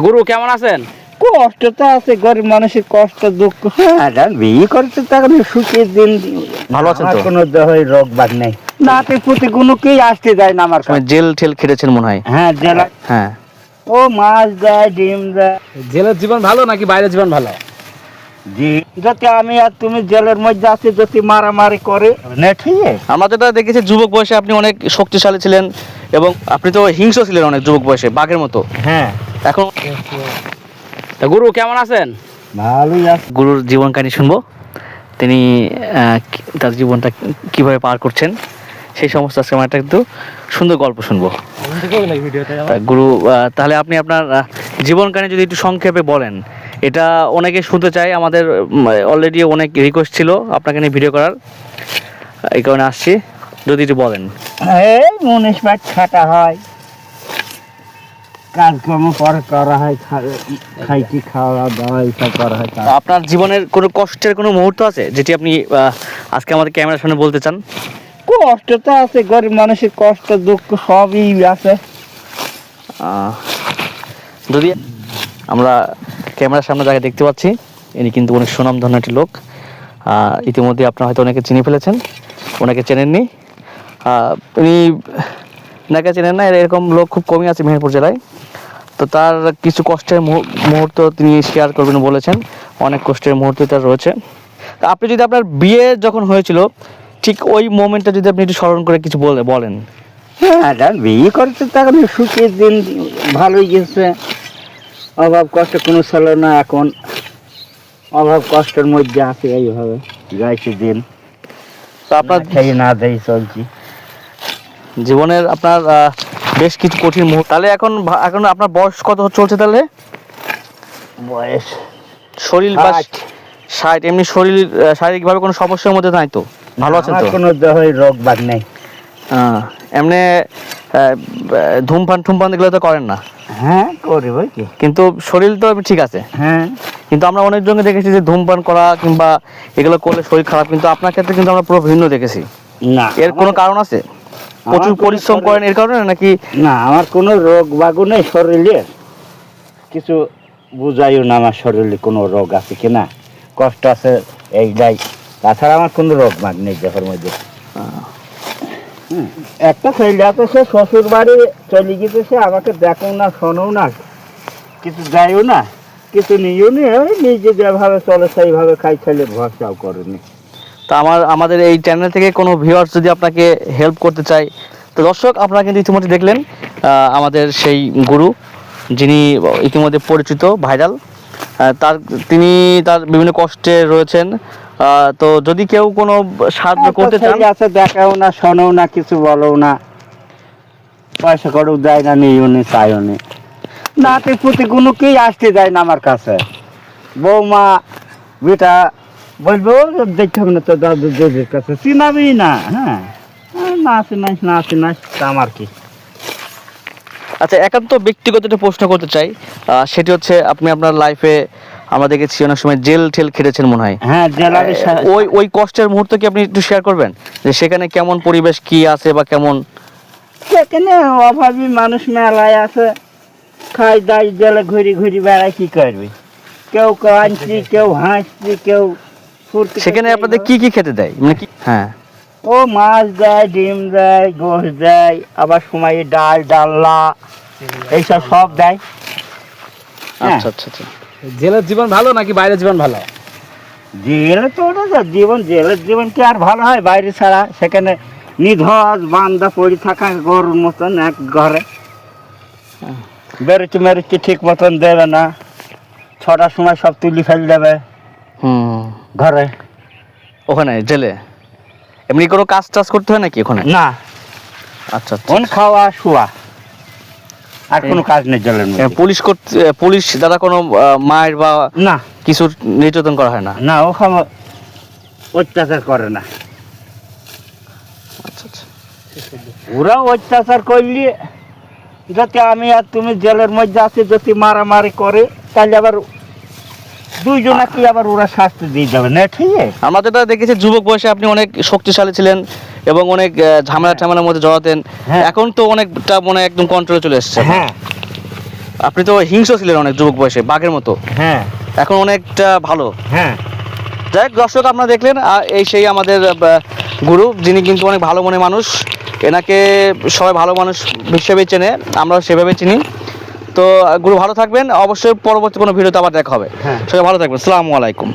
গুরু কেমন আছেন? কষ্ট তো আছে, গরিব মানুষের কষ্ট দুঃখ। হ্যাঁ, বিয়ে করতে তখন সুখের দিন। ভালো আছেন তো? কোনো দেহে রোগ বাগ নেই, নাতে পুঁতি কোনো কেই আসতে যায় না আমার কাছে। জেল ঠেল খেটেছেন মনে হয়। হ্যাঁ, জেলা। হ্যাঁ, ও মাছ দেয়, ডিম দেয়। জেলের জীবন ভালো নাকি বাইরের জীবন ভালো? যদি আমি আর তুমি জেলের মধ্যে আছি, যদি মারামারি করে নেঠিয়ে। আমরা যেটা দেখেছি যুবক বয়সে আপনি অনেক শক্তিশালী ছিলেন এবং আপনি তো হিংস্র ছিলেন অনেক যুবক বয়সে, বাঘের মতো। হ্যাঁ, এখন গুরু কেমন আছেন? ভালোই আছে। গুরুর জীবন কাহিনী শুনবো, তিনি তার জীবনটা কিভাবে পার করছেন সেই সমস্ত আজকে আমরা একটা কিন্তু সুন্দর গল্প শুনবো। তা গুরু, তাহলে আপনি আপনার জীবন কাহিনী যদি একটু সংক্ষেপে বলেন, এটা অনেকে শুনতে চায়। আমাদের অলরেডি অনেক রিকোয়েস্ট ছিল আপনাকে নিয়ে ভিডিও করার, এই কারণে আসছি। যদি একটু বলেন। এই 19 মাস খাটা হয়, কাজকর্ম পরে করা হয়, খাইতে খাওয়া দাওয়া এইসব করা হয়। আপনার জীবনের কোনো কষ্টের কোনো মুহূর্ত আছে যেটি আপনি আজকে আমাদের ক্যামেরার সামনে বলতে চান? কষ্ট তো আছে, গরিব মানুষের কষ্ট দুঃখ সবই আছে। যদি আমরা ক্যামেরার সামনে যাকে দেখতে পাচ্ছি, ইনি কিন্তু অনেক সুনামধন্য একটি লোক। ইতিমধ্যে আপনারা হয়তো অনেকে চিনে ফেলেছেন, ওনাকে চেনেননি। উনি নাকে চেনেন না, এরকম লোক খুব কমই আছে মেহেরপুর জেলায়। তো তার কিছু কষ্টের মুহূর্ত তিনি শেয়ার করবেন বলেছেন, অনেক কষ্টের মুহূর্ত তার রয়েছে। তা আপনি যদি আপনার বিয়ে যখন হয়েছিল ঠিক ওই মোমেন্টটা যদি আপনি একটু স্মরণ করে কিছু বলেন। হ্যাঁ, বিয়ে করতে তখন সুখের দিন ভালোই গেছে, অভাব কষ্ট কোনো ছিল না। এখন অভাব কষ্টের মধ্যে আছে, এইভাবে যাইছে দিন। তো আপনার খেয়ে না দেই চলছি জীবনের আপনার বেশ কিছু কঠিন মুহূর্ত। তাহলে এখন এখন আপনার বয়স কত চলছে তাহলে? বয়স শরীর বা 60। এমনি শরীর শারীরিকভাবে কোনো সমস্যার মধ্যে নাই তো? ভালো আছেন তো? কোনো দেহে রোগ বাগ নেই। এমনি ধূমপান এগুলো তো করেন না? হ্যাঁ, করি ভাই কি, কিন্তু শরীর তো ঠিক আছে। হ্যাঁ, কিন্তু আমরা অনেকজনকে দেখেছি যে ধূমপান করা কিংবা এগুলো করলে শরীর খারাপ, কিন্তু আপনার ক্ষেত্রে কিন্তু আমরা পুরো ভিন্ন দেখেছি। না, এর কোনো কারণ আছে? প্রচুর পরিশ্রম করেন এর কারণে নাকি? না, আমার কোনো রোগ বাগও নেই শরীরে, কিছু বুঝাইও না আমার শরীরে কোনো রোগ আছে কিনা, কষ্ট আছে এইটাই। তাছাড়া আমার কোনো রোগ বাগ নেই দেহের মধ্যে। একটা ছেলে আছে, সে শ্বশুর বাড়ি চলে গেছে, সে আমাকে দেখো না, শোনো না, কিছু দেয়ও না, কিছু নিয়েও নি, ওই নিজে যেভাবে চলে সেইভাবে খাই, ছেলে ভরসাও করেনি। তো আমাদের এই চ্যানেল থেকে কোনো ভিউয়ার্স যদি আপনাকে হেল্প করতে চায়, তো দর্শক আপনারা কিন্তু ইতিমধ্যে দেখলেন আমাদের সেই গুরু, যিনি ইতিমধ্যে পরিচিত, ভাইরাল। তিনি তার বিভিন্ন কষ্টে রয়েছেন। তো যদি কেউ কোনো সাহায্য করতে চান, আছে দেখাও না, শোনো না, কিছু বলো না, পয়সা করেও দেয় না, নিয়েও নি, চাইও নি, নাতে পুঁতি কোনো কেই আসতে যায় না আমার কাছে। বৌমা বেটা বলবো দেখতে হবে না তো দাদু দিদির কাছে, চিনাবি না। হ্যাঁ, না চিনাস তা আমার কি। আচ্ছা, একান্ত ব্যক্তিগত একটা প্রশ্ন করতে চাই, সেটি হচ্ছে আপনি আপনার লাইফে আমরা দেখেছি অনেক সময় জেল ঠেল খেটেছেন মনে হয়। হ্যাঁ, জেলারে ওই কষ্টের মুহূর্ত কি আপনি একটু শেয়ার করবেন, যে সেখানে কেমন পরিবেশ কি আছে বা কেমন? সেখানে অভাবী মানুষ মেলায় আছে, খাই দাই জেলে ঘুরি বেড়ায়, কি করবি, কেউ কাঁদছি, কেউ হাসছি, কেউ ফুর্তি। সেখানে আপনাদের কি কি খেতে দেয় মানে কি? হ্যাঁ, ও মাছ দেয়, ডিম দেয়, গোশ দেয়, আবার সময় ডাল ডাল্লা এইসব সব দেয়। আচ্ছা আচ্ছা আচ্ছা। জেলের জীবন ভালো নাকি বাইরের জীবন ভালো? জেলে তো ওটা জীবন, জেলের জীবন কি আর ভালো হয় বাইরে ছাড়া? সেখানে নিধস বান্দা পড়ে থাকা গরুর মতন এক ঘরে, বেরোচ্ছি ঠিক মতন দেবে না, 6টার সময় সব তুলি ফেল দেবে ঘরে। ওখানে জেলে এমনি কোনো কাজ টাজ করতে হয় নাকি ওখানে? না, আচ্ছা আচ্ছা। কোন খাওয়া শোয়া, আর কোনো কাজ নেই জেলের মধ্যে। পুলিশ দ্বারা কোনো মায়ের বা না, কিছু নির্যাতন করা হয় না? না, ওখানে অত্যাচার করে না। আচ্ছা আচ্ছা। ওরা অত্যাচার করলে, যদি আমি আর তুমি জেলের মধ্যে আছি, যদি মারামারি করে, তাহলে আবার দুইজনাকে আবার ওরা শাস্তি দিয়ে যাবে না, ঠিক আছে? আমরা যেটা দেখেছি যুবক বয়সে আপনি অনেক শক্তিশালী ছিলেন এবং অনেক ঝামেলার মধ্যে জড়াতেন। হ্যাঁ। এখন তো অনেকটা মনে একদম কন্ট্রোলে চলে এসেছে। হ্যাঁ, আপনি তো হিংস্র ছিলেন অনেক যুবক বয়সে, বাঘের মতো, হ্যাঁ এখন অনেকটা ভালো। হ্যাঁ যাই হোক দর্শক, আপনারা দেখলেন এই সেই আমাদের গুরু, যিনি কিন্তু অনেক ভালো মনের মানুষ। এনাকে সবাই ভালো মানুষ হিসেবে চেনে, আমরা সেভাবে চিনি। তো গুরু ভালো থাকবেন, অবশ্যই পরবর্তী কোনো ভিডিওতে আবার দেখা হবে। হ্যাঁ। সবাই ভালো থাকবেন, আসসালামু আলাইকুম।